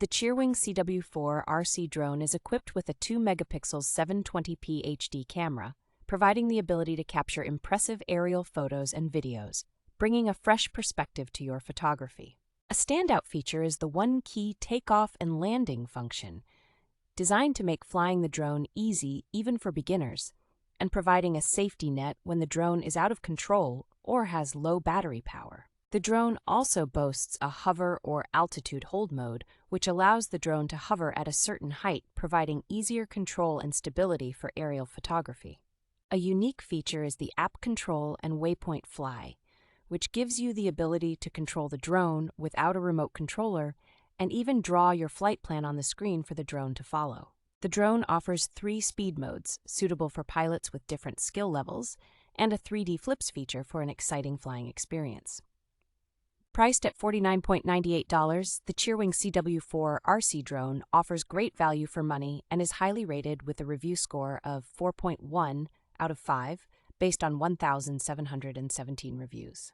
The Cheerwing CW4 RC Drone is equipped with a 2-megapixel 720p HD camera, providing the ability to capture impressive aerial photos and videos, bringing a fresh perspective to your photography. A standout feature is the one-key takeoff and landing function, designed to make flying the drone easy even for beginners, and providing a safety net when the drone is out of control or has low battery power. The drone also boasts a hover or altitude hold mode, which allows the drone to hover at a certain height, providing easier control and stability for aerial photography. A unique feature is the app control and Waypoint fly, which gives you the ability to control the drone without a remote controller and even draw your flight plan on the screen for the drone to follow. The drone offers 3 speed modes, suitable for pilots with different skill levels, and a 3D flips feature for an exciting flying experience. Priced at $49.98, the Cheerwing CW4 RC Drone offers great value for money and is highly rated with a review score of 4.1 out of 5 based on 1,717 reviews.